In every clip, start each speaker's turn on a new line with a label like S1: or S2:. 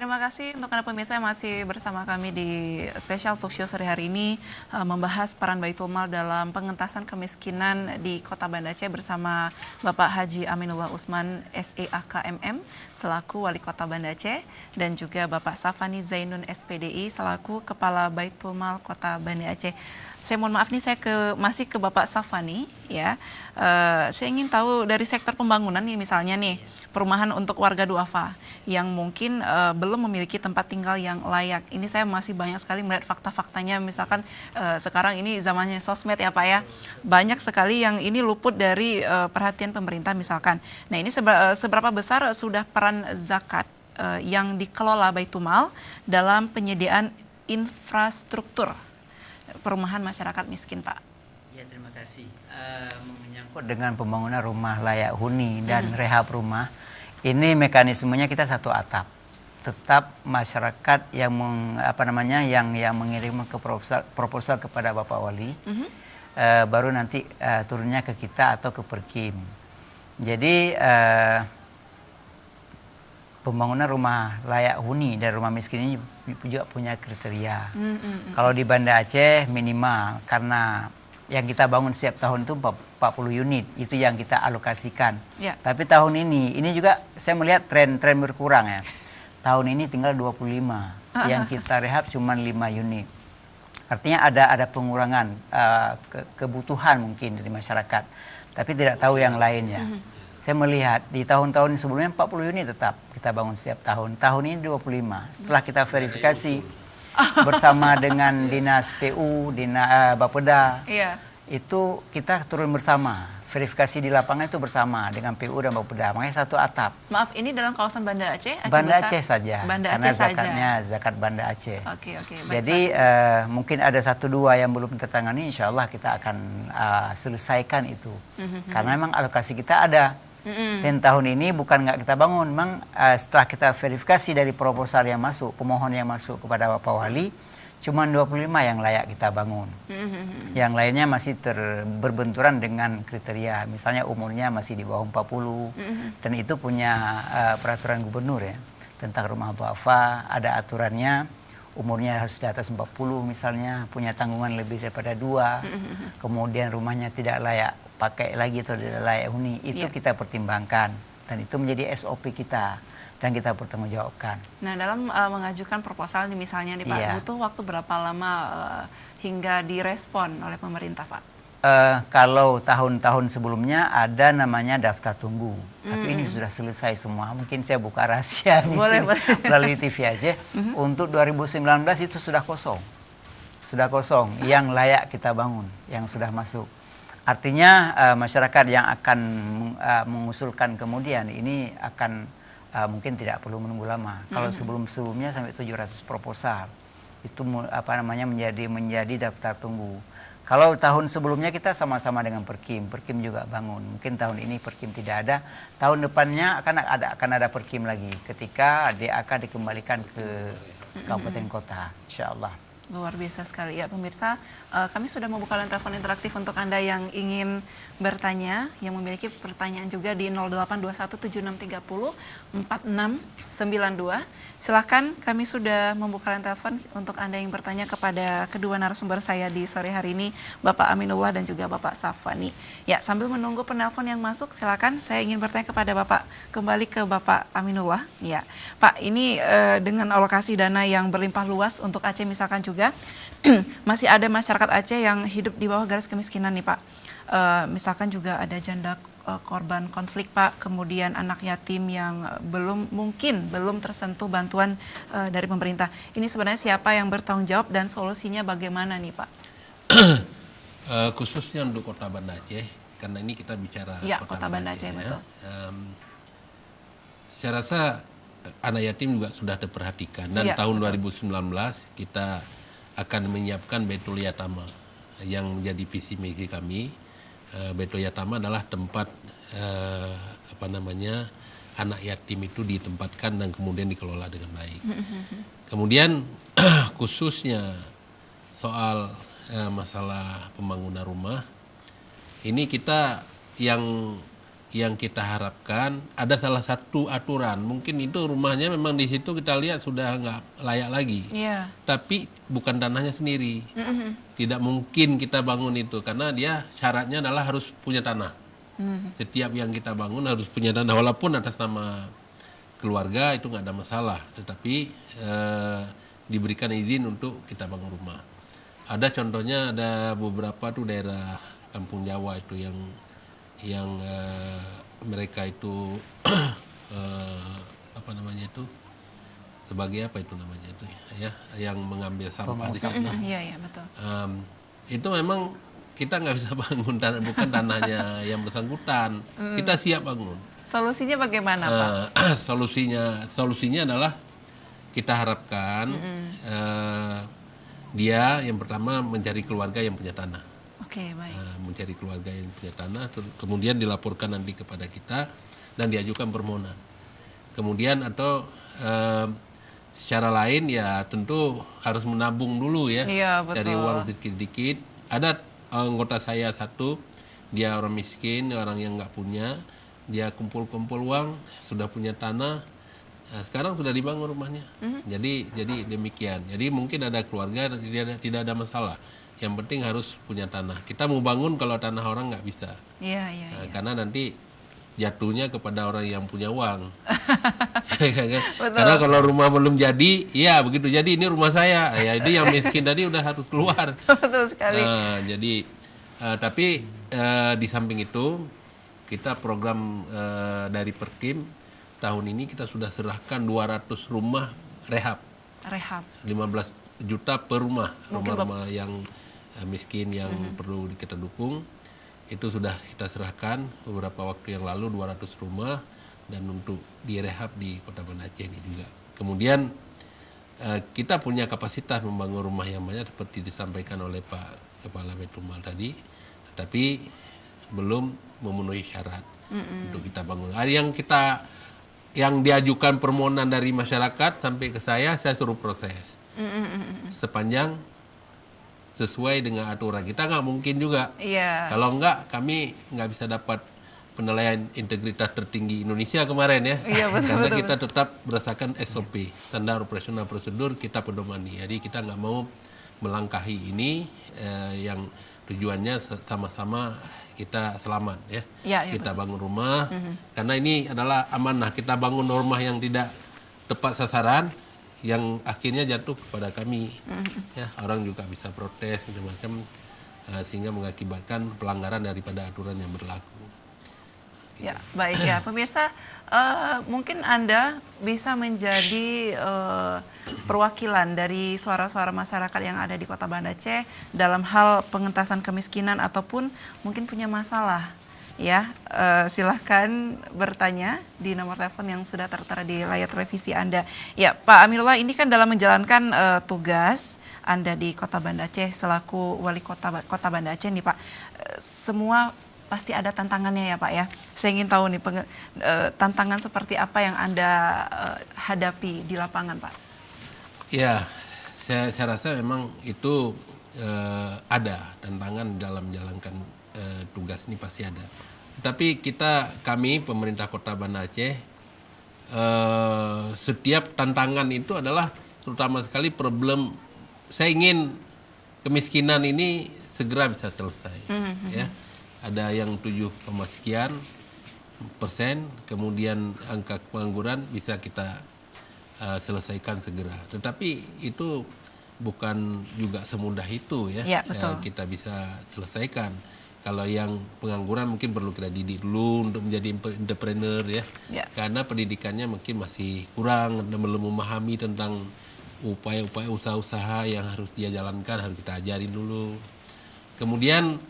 S1: terima kasih untuk Anda pemirsa yang masih bersama kami di Special Talk Show sore hari ini membahas peran Baitul Mal dalam pengentasan kemiskinan di Kota Banda Aceh bersama Bapak Haji Aminullah Usman SEAKMM selaku Wali Kota Banda Aceh dan juga Bapak Safani Zainun SPDI selaku Kepala Baitul Mal Kota Banda Aceh. Saya mohon maaf nih, saya masih ke Bapak Safani ya. Saya ingin tahu dari sektor pembangunan nih, misalnya nih perumahan untuk warga duafa yang mungkin belum memiliki tempat tinggal yang layak. Ini saya masih banyak sekali melihat fakta-faktanya, misalkan sekarang ini zamannya sosmed ya Pak ya. Banyak sekali yang ini luput dari perhatian pemerintah misalkan. Nah, ini seberapa besar sudah peran zakat yang dikelola Baitul Mal dalam penyediaan infrastruktur perumahan masyarakat miskin, Pak?
S2: Ya, terima kasih. Menyangkut dengan pembangunan rumah layak huni dan rehab rumah, ini mekanismenya kita satu atap. Tetap masyarakat yang yang mengirim ke proposal kepada Bapak Wali, baru nanti turunnya ke kita atau ke Perkim. Jadi pembangunan rumah layak huni dan rumah miskin ini juga punya kriteria. Kalau di Banda Aceh minimal, karena yang kita bangun setiap tahun itu 40 unit, itu yang kita alokasikan. Tapi tahun ini juga saya melihat tren berkurang ya. Tahun ini tinggal 25, yang kita rehab cuma 5 unit. Artinya ada pengurangan kebutuhan mungkin dari masyarakat, tapi tidak tahu yang lainnya. Saya melihat di tahun-tahun sebelumnya 40 unit tetap kita bangun setiap tahun. Tahun ini 25. Setelah kita verifikasi bersama dengan Dinas PU, Dinas Bapeda, itu kita turun bersama. Verifikasi di lapangan itu bersama dengan PU dan Bapeda. Makanya satu atap.
S1: Maaf, ini dalam kawasan Banda Aceh?
S2: Banda Aceh saja.
S1: Banda
S2: karena
S1: Aceh
S2: zakatnya
S1: saja.
S2: zakat Banda Aceh.
S1: Oke.
S2: Jadi mungkin ada 1-2 yang belum tertangani, insya Allah kita akan selesaikan itu. Karena memang alokasi kita ada. Dan tahun ini bukan nggak kita bangun, memang setelah kita verifikasi dari proposal yang masuk, pemohon yang masuk kepada Bapak Wali, cuma 25 yang layak kita bangun. Yang lainnya masih berbenturan dengan kriteria, misalnya umurnya masih di bawah 40, dan itu punya peraturan gubernur ya, tentang rumah duafa, ada aturannya, umurnya harus di atas 40 misalnya, punya tanggungan lebih daripada 2, kemudian rumahnya tidak layak pakai lagi atau tidak layak huni, itu kita pertimbangkan dan itu menjadi SOP kita dan kita pertanggungjawabkan.
S1: Nah, dalam mengajukan proposal nih misalnya nih Pak, butuh waktu berapa lama hingga direspon oleh pemerintah Pak?
S2: Kalau tahun-tahun sebelumnya ada namanya daftar tunggu, tapi ini sudah selesai semua. Mungkin saya buka rahasia boleh. Melalui TV aja. Untuk 2019 itu sudah kosong yang layak kita bangun, yang sudah masuk. Artinya masyarakat yang akan mengusulkan kemudian ini akan mungkin tidak perlu menunggu lama. Kalau sebelumnya sampai 700 proposal itu menjadi daftar tunggu. Kalau tahun sebelumnya kita sama-sama dengan Perkim juga bangun. Mungkin tahun ini Perkim tidak ada. Tahun depannya akan ada Perkim lagi ketika DAK dikembalikan ke kabupaten kota, insya Allah.
S1: Luar biasa sekali ya pemirsa, kami sudah membuka line telepon interaktif untuk Anda yang ingin bertanya, yang memiliki pertanyaan juga di 082176304692. Silakan, kami sudah membuka line telepon untuk Anda yang bertanya kepada kedua narasumber saya di sore hari ini, Bapak Aminullah dan juga Bapak Safani. Ya, sambil menunggu penelpon yang masuk, silakan saya ingin bertanya kepada Bapak, kembali ke Bapak Aminullah. Ya, Pak, ini dengan alokasi dana yang berlimpah luas untuk Aceh misalkan juga, masih ada masyarakat Aceh yang hidup di bawah garis kemiskinan nih Pak. Misalkan juga ada janda korban konflik Pak, kemudian anak yatim yang belum tersentuh bantuan dari pemerintah. Ini sebenarnya siapa yang bertanggung jawab dan solusinya bagaimana nih Pak?
S3: Khususnya untuk Kota Banda Aceh, karena ini kita bicara
S1: Kota Banda Aceh betul.
S3: Saya rasa anak yatim juga sudah diperhatikan dan tahun 2019 kita akan menyiapkan Baitul Yatama yang menjadi visi misi kami. Baitul Yatama adalah tempat anak yatim itu ditempatkan dan kemudian dikelola dengan baik. Kemudian khususnya soal masalah pembangunan rumah, ini kita yang yang kita harapkan ada salah satu aturan. Mungkin itu rumahnya memang di situ kita lihat sudah nggak layak lagi.
S1: Iya.
S3: Tapi bukan tanahnya sendiri. Tidak mungkin kita bangun itu karena dia syaratnya adalah harus punya tanah. Setiap yang kita bangun harus punya tanah walaupun atas nama keluarga itu nggak ada masalah. Tetapi diberikan izin untuk kita bangun rumah. Ada contohnya ada beberapa tuh daerah Kampung Jawa itu yang mereka itu apa namanya itu sebagai apa itu namanya itu ya yang mengambil sampah di sana.
S1: Iya betul.
S3: Itu memang kita nggak bisa bangun bukan tanahnya yang bersangkutan. Kita siap bangun.
S1: Solusinya bagaimana Pak?
S3: Solusinya adalah kita harapkan dia yang pertama mencari keluarga yang punya tanah.
S1: Oke, baik.
S3: Mencari keluarga yang punya tanah, kemudian dilaporkan nanti kepada kita dan diajukan permohonan. Kemudian atau secara lain ya tentu harus menabung dulu ya,
S1: Iya, betul.
S3: cari uang sedikit-sedikit. Ada anggota saya satu, dia orang miskin, orang yang nggak punya, dia kumpul-kumpul uang, sudah punya tanah, sekarang sudah dibangun rumahnya. Jadi demikian. Jadi mungkin ada keluarga tidak ada masalah. Yang penting harus punya tanah. Kita mau bangun kalau tanah orang nggak bisa.
S1: Iya.
S3: Karena nanti jatuhnya kepada orang yang punya uang.
S1: Betul.
S3: Karena kalau rumah belum jadi, ya begitu jadi ini rumah saya. Ya itu yang miskin tadi udah harus keluar.
S1: Betul sekali.
S3: Tapi di samping itu kita program dari Perkim tahun ini kita sudah serahkan 200 rumah rehab. 15 juta per rumah. Rumah-rumah yang miskin yang perlu kita dukung. Itu sudah kita serahkan beberapa waktu yang lalu 200 rumah dan untuk direhab di Kota Banda Aceh ini juga. Kemudian kita punya kapasitas membangun rumah yang banyak seperti disampaikan oleh Pak Kepala Baitulmal tadi, tapi belum memenuhi syarat untuk kita bangun. Yang diajukan permohonan dari masyarakat sampai ke saya suruh proses sepanjang sesuai dengan aturan. Kita nggak mungkin juga.
S1: Iya.
S3: Kalau nggak, kami nggak bisa dapat penilaian integritas tertinggi Indonesia kemarin ya.
S1: Iya, betul,
S3: Karena
S1: betul,
S3: kita tetap berdasarkan SOP, standar operasional prosedur kita pedomani. Jadi kita nggak mau melangkahi ini yang tujuannya sama-sama kita selamat ya.
S1: Ya,
S3: Kita bangun rumah karena ini adalah amanah. Kita bangun rumah yang tidak tepat sasaran, yang akhirnya jatuh kepada kami. Ya, orang juga bisa protes macam-macam sehingga mengakibatkan pelanggaran daripada aturan yang berlaku.
S1: Ya, baik ya. Pemirsa, mungkin Anda bisa menjadi perwakilan dari suara-suara masyarakat yang ada di Kota Banda Aceh dalam hal pengentasan kemiskinan ataupun mungkin punya masalah. Ya, silahkan bertanya di nomor telepon yang sudah tertera di layar televisi Anda. Ya, Pak Aminullah, ini kan dalam menjalankan tugas Anda di Kota Banda Aceh selaku Wali Kota Banda Aceh nih Pak. Semua pasti ada tantangannya ya Pak ya. Saya ingin tahu nih tantangan seperti apa yang Anda hadapi di lapangan Pak. Ya,
S3: saya rasa memang itu ada tantangan dalam menjalankan tugas ini pasti ada. Tapi kami pemerintah Kota Banda Aceh setiap tantangan itu adalah terutama sekali problem. Saya ingin kemiskinan ini segera bisa selesai. Ya, ada yang 7, sekian persen, kemudian angka pengangguran bisa kita selesaikan segera. Tetapi itu bukan juga semudah itu ya,
S1: betul.
S3: Kita bisa selesaikan. Kalau yang pengangguran mungkin perlu kita didik dulu untuk menjadi entrepreneur ya. Karena pendidikannya mungkin masih kurang dan belum memahami tentang upaya-upaya usaha-usaha yang harus dia jalankan, harus kita ajarin dulu. Kemudian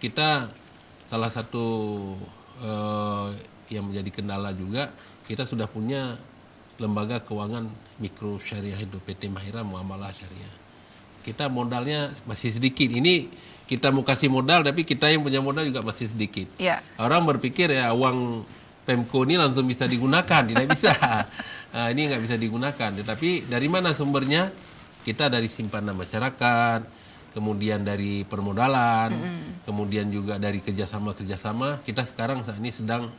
S3: kita salah satu yang menjadi kendala juga, kita sudah punya lembaga keuangan mikro syariah itu PT Mahira Muamalah Syariah. Kita modalnya masih sedikit. Ini kita mau kasih modal tapi kita yang punya modal juga masih sedikit. Orang berpikir ya uang Pemko ini langsung bisa digunakan, tidak bisa. Ini nggak bisa digunakan. Tetapi dari mana sumbernya? Kita dari simpanan masyarakat, kemudian dari permodalan, kemudian juga dari kerjasama, kita sekarang saat ini sedang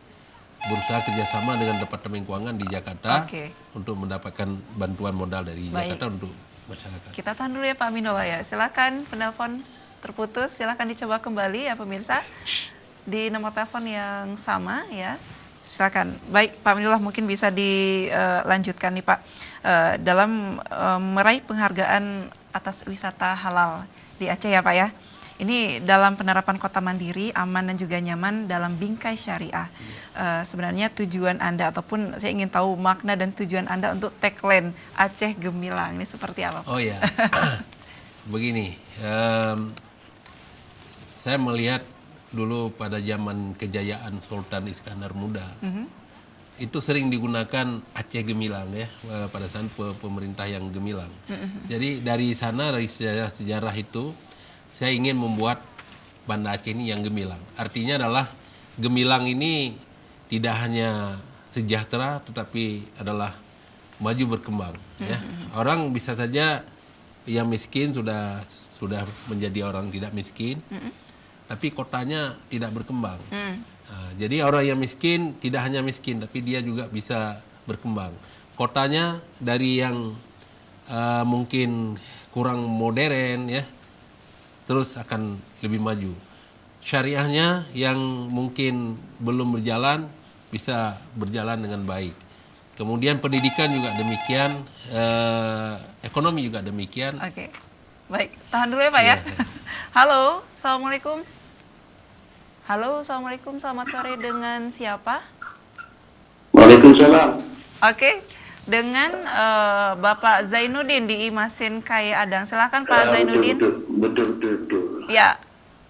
S3: berusaha kerjasama dengan Departemen Keuangan di Jakarta untuk mendapatkan bantuan modal dari Jakarta untuk masyarakat.
S1: Kita tahan dulu ya Pak Aminullah ya. Silakan, penelpon terputus, silakan dicoba kembali ya pemirsa di nomor telepon yang sama ya. Silakan. Baik, Pak Aminullah mungkin bisa dilanjutkan nih Pak. Dalam meraih penghargaan atas wisata halal di Aceh ya Pak ya. Ini dalam penerapan kota mandiri, aman dan juga nyaman dalam bingkai syariah. Sebenarnya tujuan Anda ataupun saya ingin tahu makna dan tujuan Anda untuk tagline Aceh Gemilang ini seperti apa Pak?
S3: Oh ya, begini, saya melihat dulu pada zaman kejayaan Sultan Iskandar Muda, itu sering digunakan Aceh Gemilang ya, pada saat pemerintah yang gemilang. Jadi dari sana, dari sejarah itu, saya ingin membuat Banda Aceh ini yang gemilang. Artinya adalah gemilang ini tidak hanya sejahtera, tetapi adalah maju berkembang. Ya. Orang bisa saja yang miskin sudah menjadi orang tidak miskin, tapi kotanya tidak berkembang. Jadi orang yang miskin tidak hanya miskin, tapi dia juga bisa berkembang. Kotanya dari yang mungkin kurang modern ya, terus akan lebih maju. Syariahnya yang mungkin belum berjalan bisa berjalan dengan baik. Kemudian pendidikan juga demikian, ekonomi juga demikian.
S1: Oke, baik, tahan dulu ya Pak ya. Halo, assalamualaikum. Halo, assalamualaikum, selamat sore, dengan siapa?
S4: Waalaikumsalam.
S1: Oke, dengan Bapak Zainuddin di Imasin Kaya Adang. Silakan Pak Zainuddin.
S4: Betul.
S1: Ya,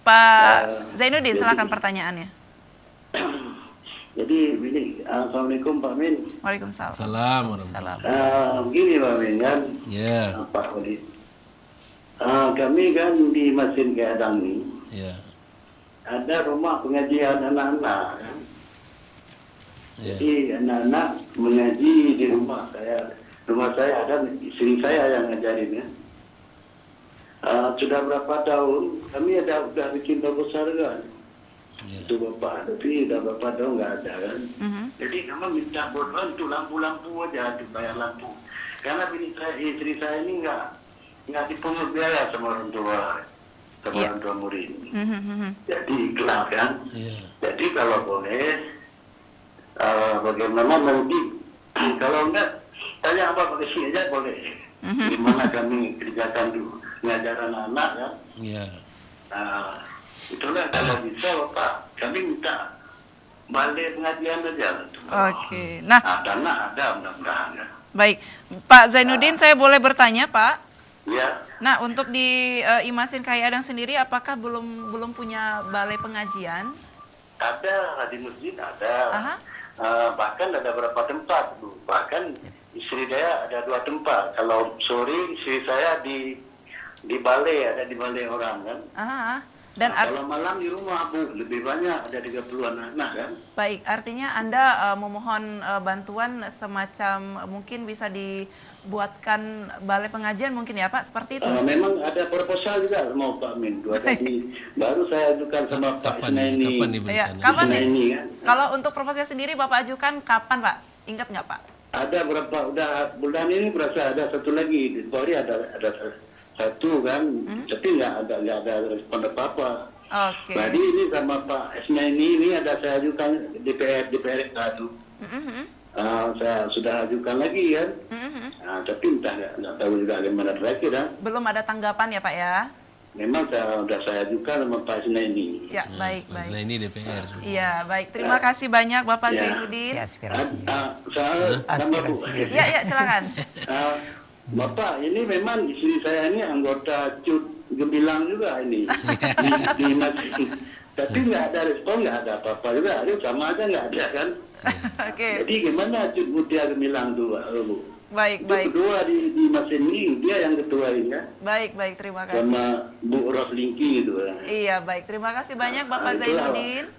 S1: Pak Zainuddin, silakan pertanyaannya.
S4: Jadi ini, assalamualaikum Pak Min.
S1: Waalaikumsalam.
S3: Salam.
S4: Begini Pak Min kan, Pak Wali. Kami kan di Mesin Keadaan ini, ada rumah pengajian anak-anak kan. Jadi anak-anak mengaji di rumah saya. Rumah saya ada istri saya yang ngajarin ya. Sudah berapa tahun kami udah bikin bagus kan. Itu bapak, tapi udah berapa tahun nggak ada kan. Jadi kami minta bantu lampu-lampu aja dibayar lampu. Karena istri saya ini nggak dipungut biaya sama orang tua, orang tua murid. Jadi ikhlas kan. Jadi kalau boleh, bagaimana nanti kalau enggak tanya apa pakai sih aja boleh. Gimana kami kerjakan dulu ngajar anak-anak kan. Itulah kalau bisa Bapak, kami minta balik pengajian aja.
S1: Oke, nah
S4: dana ada mudah-mudahan ya.
S1: Baik, Pak Zainuddin, saya boleh bertanya Pak?
S4: Ya.
S1: Nah, untuk di Imasin Kaya Adang sendiri, apakah belum punya balai pengajian?
S4: Ada di masjid ada. Bahkan ada beberapa tempat, Bu. Bahkan istri saya ada 2 tempat. Kalau sore istri saya di balai, ada di balai orang kan.
S1: Dan
S4: kalau malam di rumah Bu, lebih banyak, ada 30 anak-anak kan.
S1: Baik, artinya Anda memohon bantuan semacam mungkin bisa dibuatkan balai pengajian mungkin ya Pak, seperti itu?
S4: Memang ada proposal juga mau Pak Min. Baru saya ajukan sama Pak Isnaini.
S1: Kapan nih? Kan? Kalau untuk proposal sendiri Bapak ajukan kapan Pak? Ingat nggak Pak?
S4: Ada berapa, udah bulan ini berasa ada satu lagi. Di Polri ada satu kan, tapi nggak ada respon apa-apa. Jadi ini sama Pak Isnaini ini ada saya ajukan DPR satu. Saya sudah ajukan lagi kan. Tapi entah nggak tahu juga bagaimana terakhir kan.
S1: Belum ada tanggapan ya Pak ya?
S4: Memang sudah saya ajukan sama Pak Isnaini.
S1: Ya, baik.
S3: Nah, ini DPR.
S1: Iya, baik. Terima kasih banyak Bapak Zainuddin.
S2: Aspirasi.
S1: Ya, silakan.
S4: Bapak, ini memang istri saya ini anggota CUT Gemilang juga ini. di Masjid. Tapi nggak ada respon, nggak ada apa-apa juga. Itu sama aja nggak ada kan. Jadi gimana CUT Mutia Gemilang tuh, Bu?
S1: Baik.
S4: Kedua di Mesin ini, dia yang ketua ini ya.
S1: Baik, terima kasih.
S4: Sama Bu Roslingki gitu ya.
S1: Iya, baik. Terima kasih banyak Bapak Zainuddin.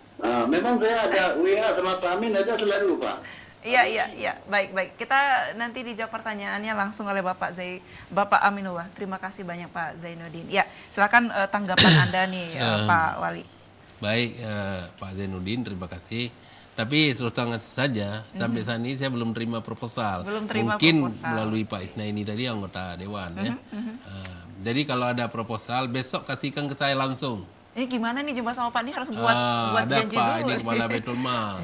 S4: Memang saya ada WA sama Pak Amin, ada selalu Pak.
S1: Iya. Baik. Kita nanti dijawab pertanyaannya langsung oleh Bapak Aminullah. Terima kasih banyak Pak Zainuddin. Ya, silakan tanggapan Anda nih Pak Wali.
S3: Baik, Pak Zainuddin, terima kasih. Tapi terus terang saja, sampai saat ini saya belum terima proposal. Mungkin melalui Pak Isnaini tadi, anggota Dewan. Ya. Jadi kalau ada proposal, besok kasihkan ke saya langsung.
S1: Ini gimana nih jumpa sama Pak, ini harus buat janji
S3: Pak,
S1: dulu.
S3: ini Kepala Baitul Mal.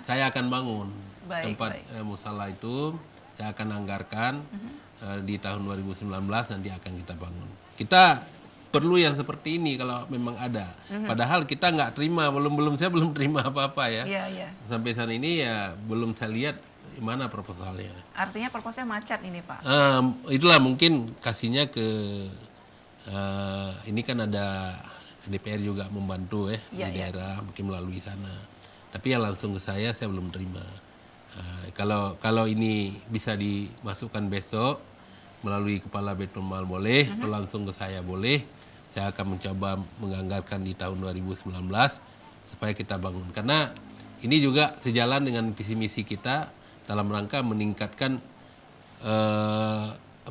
S3: Saya akan bangun tempat musala itu, saya akan anggarkan di tahun 2019 nanti akan kita bangun. Kita perlu yang seperti ini kalau memang ada. Padahal kita nggak terima, saya belum terima apa-apa ya.
S1: Iya.
S3: Sampai saat ini ya belum saya lihat mana proposalnya.
S1: Artinya proposalnya macet ini Pak.
S3: Itulah mungkin kasihnya ke ini kan ada DPR juga membantu di daerah, mungkin melalui sana. Tapi yang langsung ke saya belum terima. Kalau ini bisa dimasukkan besok melalui Kepala Baitul Mal boleh, atau langsung ke saya boleh. Saya akan mencoba menganggarkan di tahun 2019 supaya kita bangun. Karena ini juga sejalan dengan visi misi kita dalam rangka meningkatkan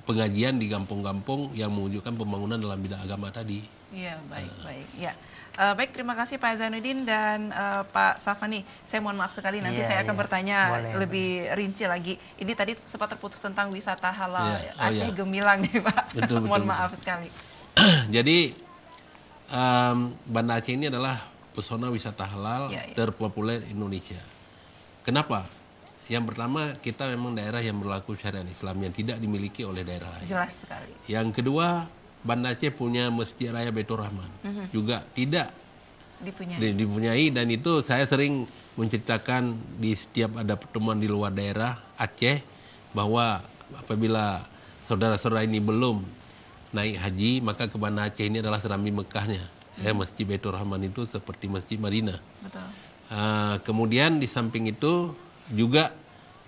S3: pengajian di kampung-kampung yang mewujudkan pembangunan dalam bidang agama tadi.
S1: Iya, baik. Ya. Baik, terima kasih Pak Zainuddin dan Pak Safani. Saya mohon maaf sekali, nanti saya akan bertanya lebih rinci lagi. Ini tadi sempat terputus tentang wisata halal Aceh Gemilang nih Pak.
S3: Betul.
S1: Mohon maaf sekali.
S3: Jadi Banda Aceh ini adalah pesona wisata halal terpopuler Indonesia. Kenapa? Yang pertama, kita memang daerah yang berlaku syariat Islam yang tidak dimiliki oleh daerah lain.
S1: Jelas sekali.
S3: Yang kedua, Banda Aceh punya Masjid Raya Baitur Rahman. Juga tidak dipunyai, dan itu saya sering menceritakan di setiap ada pertemuan di luar daerah Aceh bahwa apabila saudara-saudara ini belum naik haji, maka ke Banda Aceh ini adalah serambi Mekahnya. Masjid Baitur Rahman itu seperti Masjid Madinah.
S1: Betul.
S3: Kemudian di samping itu juga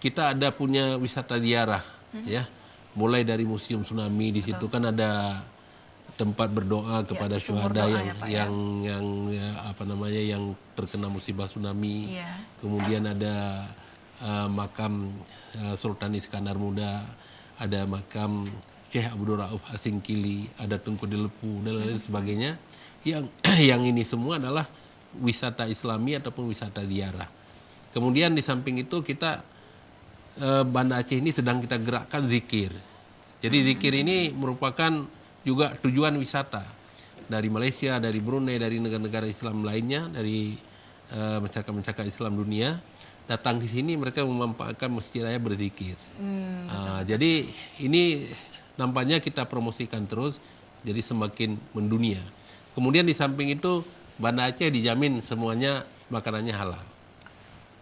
S3: kita ada punya wisata ziarah, ya. Mulai dari Museum Tsunami, di situ kan ada tempat berdoa kepada syuhada yang terkena musibah tsunami. Kemudian ada makam Sultan Iskandar Muda, ada makam Syekh Abdul Rauf Asingkili, ada Tunku Dilepu dan lain sebagainya. Yang ini semua adalah wisata Islami ataupun wisata ziarah. Kemudian di samping itu kita Banda Aceh ini sedang kita gerakkan zikir. Jadi zikir ini merupakan juga tujuan wisata dari Malaysia, dari Brunei, dari negara-negara Islam lainnya, dari masyarakat-masyarakat Islam dunia datang ke sini, mereka memanfaatkan Masjid Raya berzikir. Jadi ini nampaknya kita promosikan terus, jadi semakin mendunia. Kemudian di samping itu Banda Aceh dijamin semuanya makanannya halal.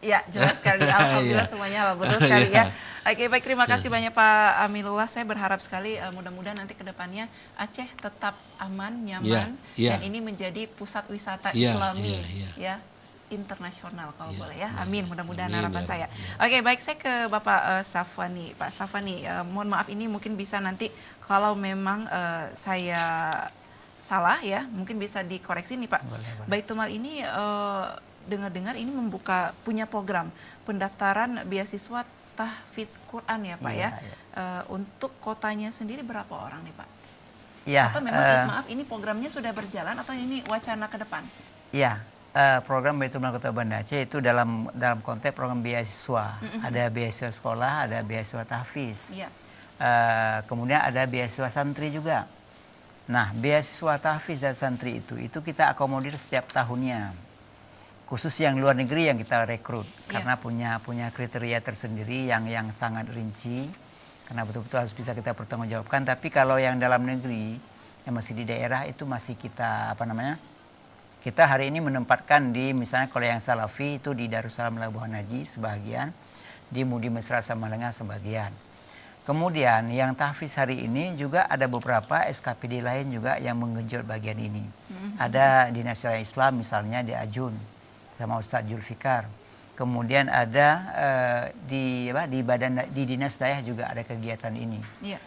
S1: Ya, jelas sekali. Alhamdulillah semuanya halal, betul sekali ya. Oke, baik, terima kasih banyak Pak Aminullah. Saya berharap sekali mudah-mudahan nanti ke depannya Aceh tetap aman, nyaman, dan ini menjadi pusat wisata Islami ya, internasional kalau boleh ya. Amin, mudah-mudahan harapan saya. Oke, baik, saya ke Bapak Safwani. Pak Safwani, mohon maaf ini mungkin bisa nanti kalau memang saya salah ya, mungkin bisa dikoreksi nih Pak. Baitul Mal ini dengar-dengar ini punya program pendaftaran beasiswa tahfiz Quran ya Pak untuk kotanya sendiri berapa orang nih Pak?
S2: Ya.
S1: Atau memang maaf ini programnya sudah berjalan atau ini wacana ke depan?
S2: Iya, program Baitul Mal Kota Banda Aceh itu dalam konteks program beasiswa. Ada beasiswa sekolah, ada beasiswa tahfiz. Kemudian ada beasiswa santri juga. Nah, beasiswa tahfiz dan santri itu kita akomodir setiap tahunnya. Khusus yang luar negeri yang kita rekrut karena punya kriteria tersendiri yang sangat rinci, karena betul-betul harus bisa kita pertanggungjawabkan. Tapi kalau yang dalam negeri yang masih di daerah itu masih kita kita hari ini menempatkan di, misalnya kalau yang Salafi itu di Darussalam Labuhan Haji sebagian, di Mudi Mesra Samalenga sebagian. Kemudian yang tahfiz hari ini juga ada beberapa SKPD lain juga yang menggenjot bagian ini. Ada di Nasional Islam misalnya di Ajun sama Ustadz Julfikar. Kemudian ada di Dinas Dayah juga ada kegiatan ini.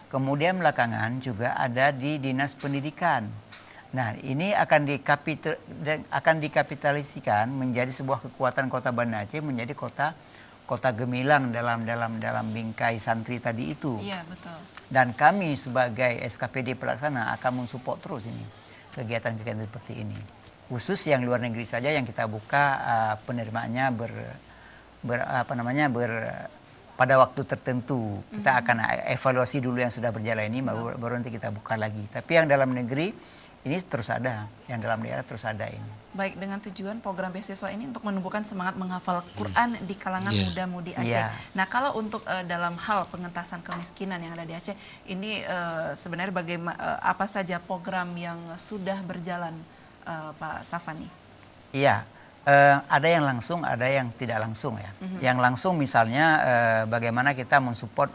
S2: Kemudian belakangan juga ada di Dinas Pendidikan. Nah, ini akan dikapitalisasikan menjadi sebuah kekuatan Kota Banda Aceh menjadi kota kota gemilang dalam bingkai santri tadi itu.
S1: Iya, betul.
S2: Dan kami sebagai SKPD pelaksana akan mensupport terus ini kegiatan-kegiatan seperti ini. Khusus yang luar negeri saja yang kita buka penerimaannya pada waktu tertentu. Kita akan evaluasi dulu yang sudah berjalan ini, baru nanti kita buka lagi. Tapi yang dalam negeri ini terus ada, yang dalam daerah terus ada ini.
S1: Baik, dengan tujuan program beasiswa ini untuk menumbuhkan semangat menghafal Quran di kalangan muda-mudi Aceh. Nah, kalau untuk dalam hal pengentasan kemiskinan yang ada di Aceh, ini sebenarnya apa saja program yang sudah berjalan, Pak Safani?
S2: Iya, ada yang langsung, ada yang tidak langsung ya. Yang langsung misalnya bagaimana kita mensupport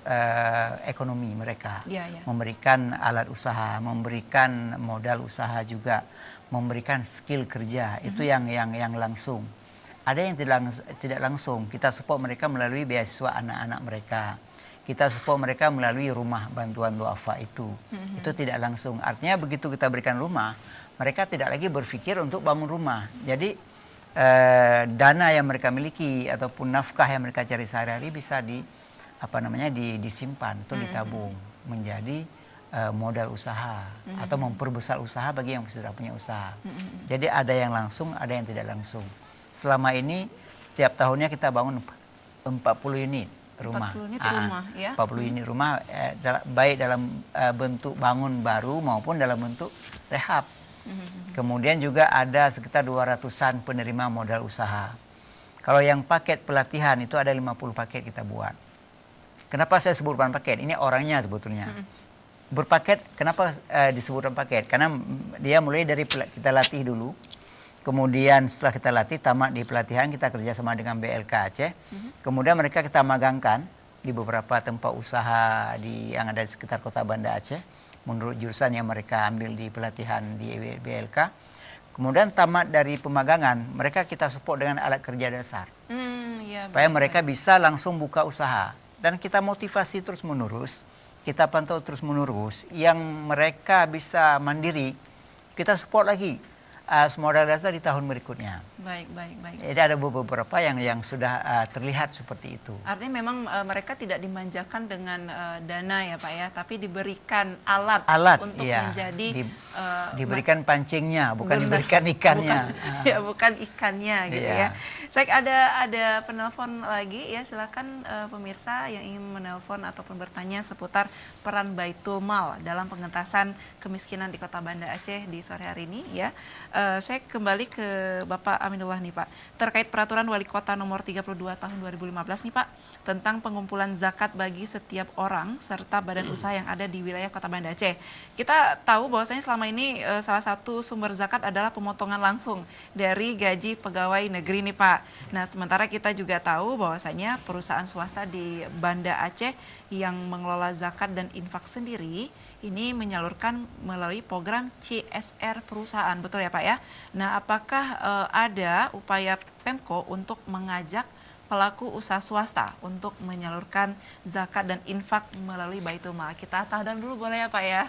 S2: ekonomi mereka, memberikan alat usaha, memberikan modal usaha juga, memberikan skill kerja, itu yang langsung. Ada yang tidak langsung, kita support mereka melalui beasiswa anak-anak mereka. Kita support mereka melalui rumah bantuan duafa itu. Itu tidak langsung. Artinya begitu kita berikan rumah, mereka tidak lagi berpikir untuk bangun rumah. Jadi dana yang mereka miliki ataupun nafkah yang mereka cari sehari-hari bisa disimpan atau ditabung menjadi modal usaha atau memperbesar usaha bagi yang sudah punya usaha. Jadi ada yang langsung, ada yang tidak langsung. Selama ini setiap tahunnya kita bangun 40 unit rumah.
S1: 40 unit rumah, ya.
S2: 40 unit rumah baik dalam bentuk bangun baru maupun dalam bentuk rehab. Kemudian juga ada sekitar 200-an penerima modal usaha. Kalau yang paket pelatihan itu ada 50 paket kita buat. Kenapa saya sebutkan paket? Ini orangnya sebetulnya. Berpaket, kenapa disebutkan paket? Karena dia mulai dari kita latih dulu. Kemudian setelah kita latih, tamat di pelatihan, kita kerjasama dengan BLK Aceh. Kemudian mereka kita magangkan di beberapa tempat usaha yang ada di sekitar kota Banda Aceh. Menurut jurusan yang mereka ambil di pelatihan di BLK. Kemudian tamat dari pemagangan, mereka kita support dengan alat kerja dasar. Supaya mereka bisa langsung buka usaha. Dan kita motivasi terus-menerus, kita pantau terus-menerus. Yang mereka bisa mandiri, kita support lagi. Modal dasar di tahun berikutnya.
S1: Baik.
S2: Jadi ada beberapa yang sudah terlihat seperti itu.
S1: Artinya memang mereka tidak dimanjakan dengan dana ya Pak ya, tapi diberikan alat untuk menjadi
S2: diberikan pancingnya, bukan diberikan ikannya.
S1: Bukan ikannya gitu ya. Saya ada penelpon lagi ya, silakan pemirsa yang ingin menelpon ataupun bertanya seputar peran Baitul Mal dalam pengentasan kemiskinan di Kota Banda Aceh di sore hari ini ya. Saya kembali ke Bapak Aminullah nih Pak, terkait peraturan Wali Kota nomor 32 tahun 2015 nih Pak, tentang pengumpulan zakat bagi setiap orang serta badan usaha yang ada di wilayah Kota Banda Aceh. Kita tahu bahwasanya selama ini salah satu sumber zakat adalah pemotongan langsung dari gaji pegawai negeri nih Pak. Nah, sementara kita juga tahu bahwasanya perusahaan swasta di Banda Aceh yang mengelola zakat dan infak sendiri ini menyalurkan melalui program CSR perusahaan, betul ya Pak ya? Nah, apakah ada upaya Pemko untuk mengajak pelaku usaha swasta untuk menyalurkan zakat dan infak melalui Baitul Mal? Kita tahan dulu boleh ya Pak ya?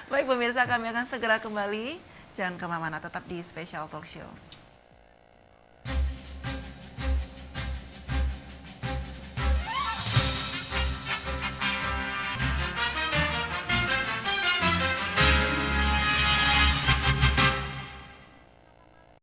S1: Baik pemirsa, kami akan segera kembali. Jangan kemana-mana, tetap di Special Talk Show.